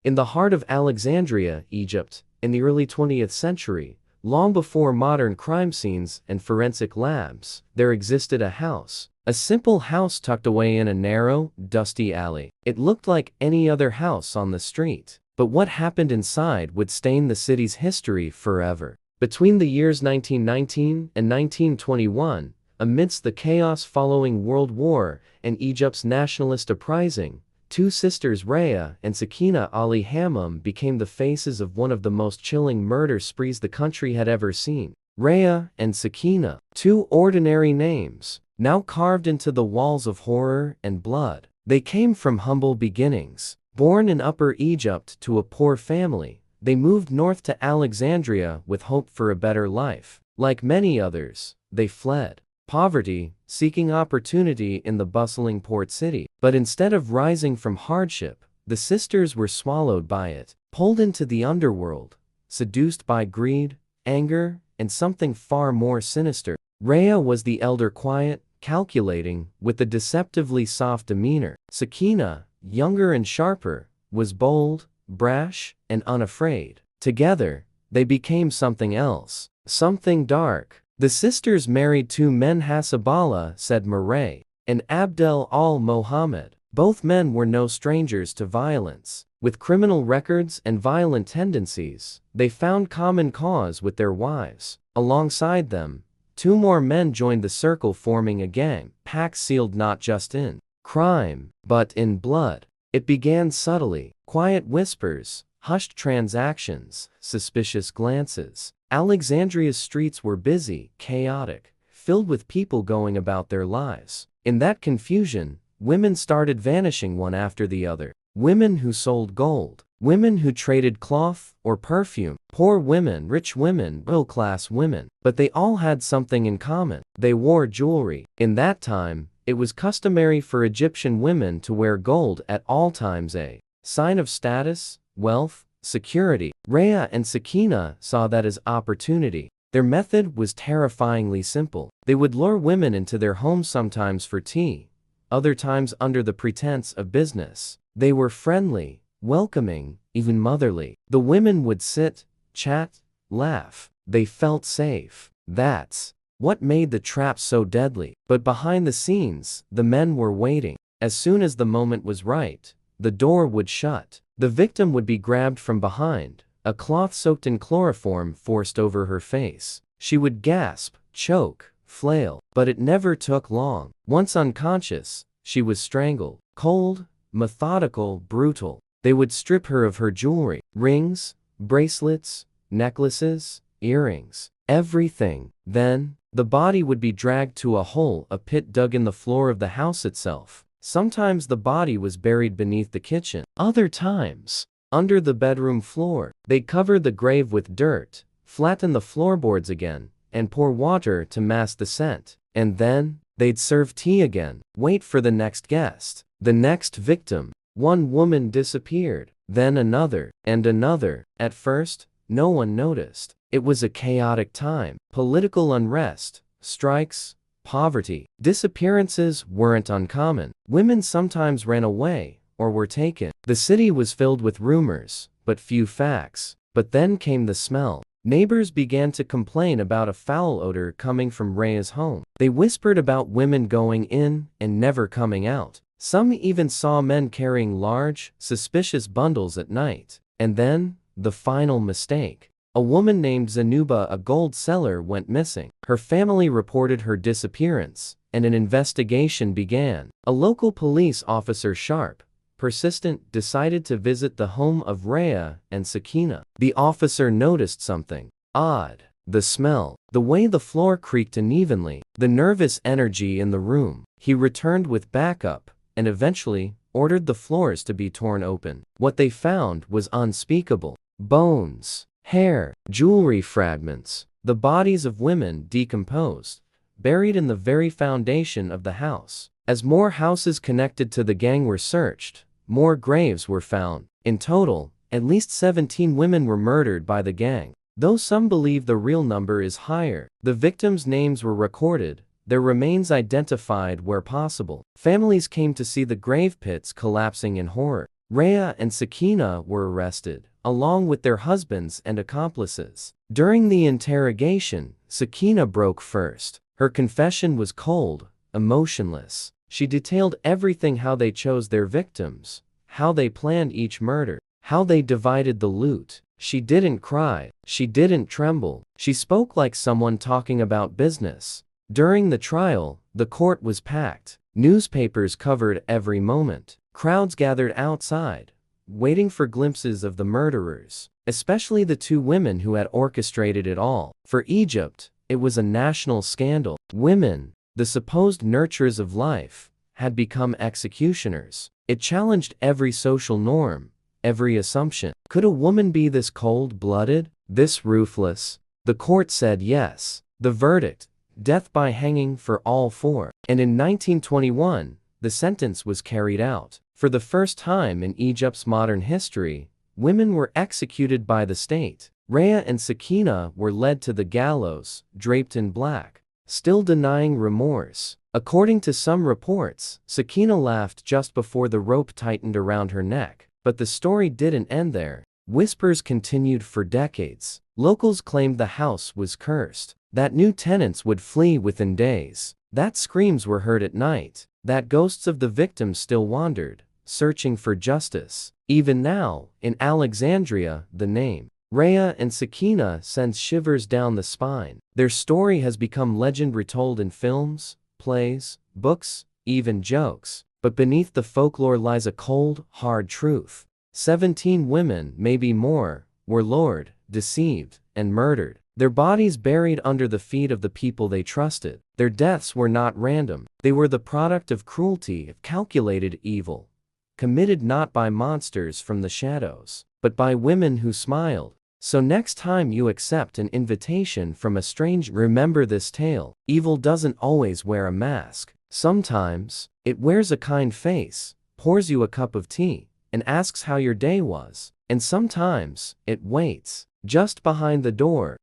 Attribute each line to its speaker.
Speaker 1: In the heart of Alexandria, Egypt, in the early 20th century, long before modern crime scenes and forensic labs, there existed a house. A simple house tucked away in a narrow, dusty alley. It looked like any other house on the street. But what happened inside would stain the city's history forever. Between the years 1919 and 1921, amidst the chaos following World War and Egypt's nationalist uprising, two sisters Raya and Sakina Ali Hammam became the faces of one of the most chilling murder sprees the country had ever seen. Raya and Sakina, two ordinary names, now carved into the walls of horror and blood. They came from humble beginnings. Born in Upper Egypt to a poor family, they moved north to Alexandria with hope for a better life. Like many others, they fled poverty, seeking opportunity in the bustling port city. But instead of rising from hardship, the sisters were swallowed by it, pulled into the underworld, seduced by greed, anger, and something far more sinister. Raya was the elder, quiet, calculating, with a deceptively soft demeanor. Sakina, younger and sharper, was bold, brash, and unafraid. Together, they became something else, something dark. The sisters married two men, Hasabala, said Murray, and Abdel al-Mohammed. Both men were no strangers to violence. With criminal records and violent tendencies, they found common cause with their wives. Alongside them, two more men joined the circle, forming a gang, pact sealed not just in crime, but in blood. It began subtly, quiet whispers, hushed transactions, suspicious glances. Alexandria's streets were busy, chaotic, filled with people going about their lives. In that confusion, women started vanishing one after the other. Women who sold gold, women who traded cloth or perfume, poor women, rich women, middle-class women. But they all had something in common. They wore jewelry. In that time, it was customary for Egyptian women to wear gold at all times, a sign of status, wealth, security. Raya and Sakina saw that as opportunity. Their method was terrifyingly simple. They would lure women into their homes, sometimes for tea, other times under the pretense of business. They were friendly, welcoming, even motherly. The women would sit, chat, laugh. They felt safe. That's what made the trap so deadly. But behind the scenes, the men were waiting. As soon as the moment was right, the door would shut. The victim would be grabbed from behind, a cloth soaked in chloroform forced over her face. She would gasp, choke, flail. But it never took long. Once unconscious, she was strangled. Cold, methodical, brutal. They would strip her of her jewelry, rings, bracelets, necklaces, earrings, everything. Then, the body would be dragged to a hole, a pit dug in the floor of the house itself. Sometimes the body was buried beneath the kitchen. Other times, under the bedroom floor. They'd cover the grave with dirt, flatten the floorboards again, and pour water to mask the scent. And then, they'd serve tea again, wait for the next guest, the next victim. One woman disappeared, then another, and another. At first, no one noticed. It was a chaotic time. Political unrest, strikes, poverty. Disappearances weren't uncommon. Women sometimes ran away or were taken. The city was filled with rumors, but few facts. But then came the smell. Neighbors began to complain about a foul odor coming from Raya's home. They whispered about women going in and never coming out. Some even saw men carrying large, suspicious bundles at night. And then, the final mistake. A woman named Zanuba, a gold seller, went missing. Her family reported her disappearance, and an investigation began. A local police officer, sharp, persistent, decided to visit the home of Raya and Sakina. The officer noticed something odd. The smell, the way the floor creaked unevenly, the nervous energy in the room. He returned with backup, and eventually ordered the floors to be torn open. What they found was unspeakable. Bones, hair, jewelry fragments, the bodies of women decomposed, buried in the very foundation of the house. As more houses connected to the gang were searched, more graves were found. In total, at least 17 women were murdered by the gang. Though some believe the real number is higher, the victims' names were recorded, their remains identified where possible. Families came to see the grave pits collapsing in horror. Raya and Sakina were arrested, along with their husbands and accomplices. During the interrogation, Sakina broke first. Her confession was cold, emotionless. She detailed everything: how they chose their victims, how they planned each murder, how they divided the loot. She didn't cry, she didn't tremble, she spoke like someone talking about business. During the trial, the court was packed. Newspapers covered every moment. Crowds gathered outside, waiting for glimpses of the murderers, especially the two women who had orchestrated it all. For Egypt, it was a national scandal. Women, the supposed nurturers of life, had become executioners. It challenged every social norm, every assumption. Could a woman be this cold-blooded, this ruthless? The court said yes. The verdict: death by hanging for all four. And in 1921, the sentence was carried out. For the first time in Egypt's modern history, women were executed by the state. Raya and Sakina were led to the gallows, draped in black, still denying remorse. According to some reports, Sakina laughed just before the rope tightened around her neck. But the story didn't end there. Whispers continued for decades. Locals claimed the house was cursed, that new tenants would flee within days, that screams were heard at night, that ghosts of the victims still wandered, searching for justice. Even now, in Alexandria, the name Raya and Sakina sends shivers down the spine. Their story has become legend, retold in films, plays, books, even jokes. But beneath the folklore lies a cold, hard truth. 17 women, maybe more, were lured, deceived, and murdered. Their bodies buried under the feet of the people they trusted. Their deaths were not random. They were the product of cruelty, of calculated evil, committed not by monsters from the shadows, but by women who smiled. So next time you accept an invitation from a stranger, remember this tale. Evil doesn't always wear a mask. Sometimes, it wears a kind face, pours you a cup of tea, and asks how your day was. And sometimes, it waits, just behind the door,